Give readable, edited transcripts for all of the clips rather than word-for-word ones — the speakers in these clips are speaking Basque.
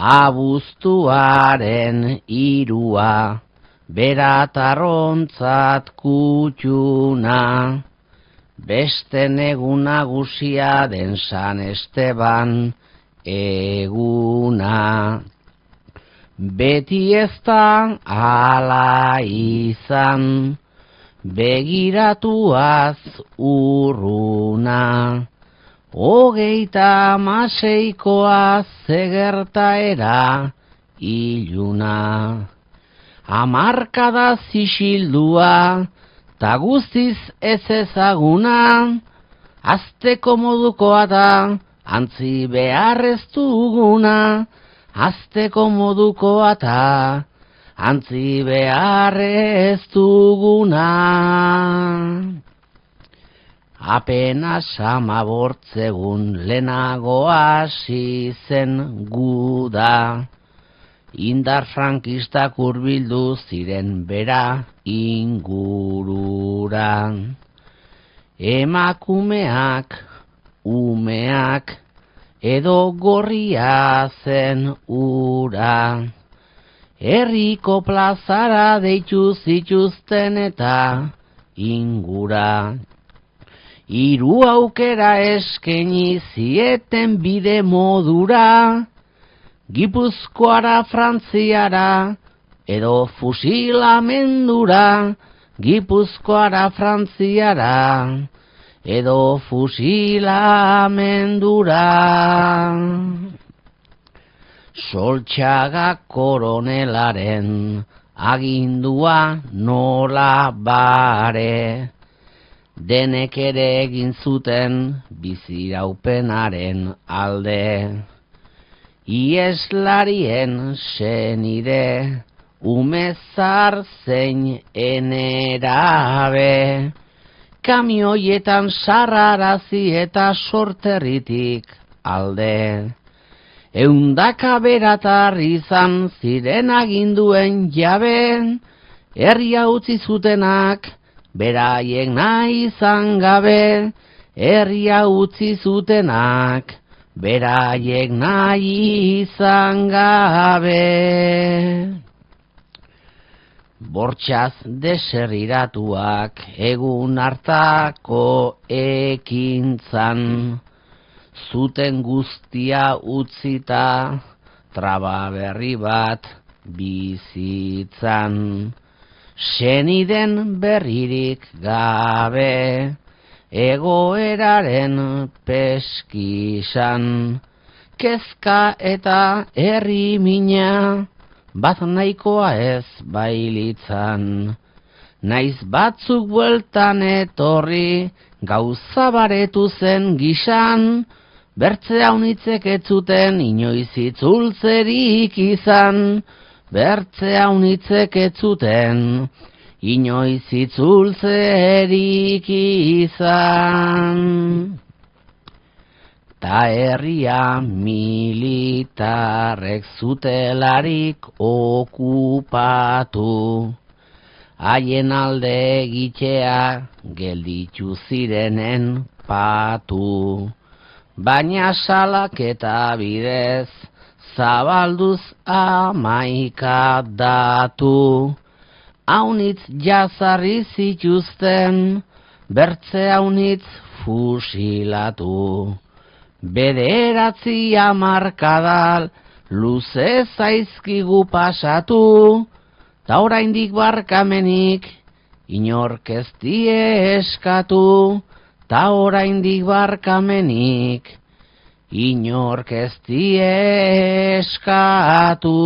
abuztuaren 3, beratarrontzat kutxuna, beste egun nagusia den San Esteban eguna. Beti ez da ala izan, begiratuaz urruna, 36koa zegertaera iluna. Hamarkada zixildua, ta guztiz ez ezaguna, azteko modukoa da, antzi beharrez duguna, azteko modukoa da, antzi beharrez duguna. Apenas 15 egun lehenago hasi zen guda, indar frankistak hurbildu ziren bera ingurura. Emakumeak, umeak, edo gorria zen ura, herriko plazara deitu zituzten eta ingura. 3 aukera eskaini zieten bide modura, Gipuzkoara Frantziara, edo fusilamendura, Gipuzkoara Frantziara, edo fusilamendura. Soltxaga koronelaren agindua nola bare, denek ere egin zuten biziraupenaren alde. Ieslarien senide, umezar zein enerabe, kamioietan sarrarazi eta sorterritik alde. 100 beratar izan ziren aginduen jabe, herria utzi zutenak, beraiek nahi izan gabe, herria utzi zutenak, beraiek nahi izan gabe. Bortxaz deserriratuak egun hartako ekintzan, zuten guztia utzita, traba berri bat bizitzan. Seniden berririk gabe, egoeraren peskisan, kezka eta herri mina, bat nahikoa ez bailitzan. Naiz batzuk bueltan etorri, gauza baretu zen gisan, bertze haunitzek ez zuten inoiz itzultzerik izan, bertze haunitzek ez zuten inoiz itzultzerik izan. Ta herria militarrek zutelarik okupatu, haien alde egitea gelditu zirenen patu, baina salaketa bidez zabalduz 11 datu, haunitz jazarri zituzten, bertze haunitz fusilatu. 9 hamarkada luze zaizkigu pasatu, ta oraindik barkamenik inork ez die eskatu, ta oraindik barkamenik inork ez die eskatu.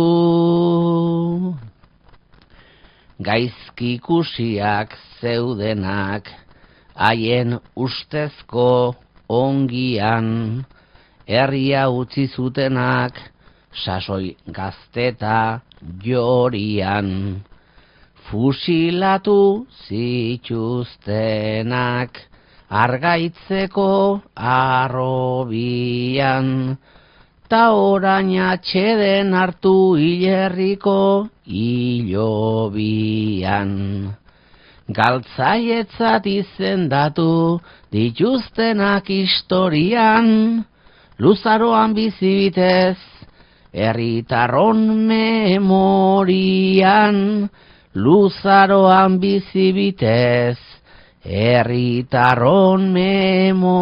Gaizki ikusiak zeudenak, haien ustezko ongian, herria utzi zutenak, sasoi gazteta jorian. Fusilatu zituztenak, argaitzeko arrobian, ta orain atxeden hartu hilerriko hilobian. Galtzaietzat izendatu dituztenak historian, luzaroan bizibitez herritarron memorian, luzaroan bizi bitez, herritarron memorian.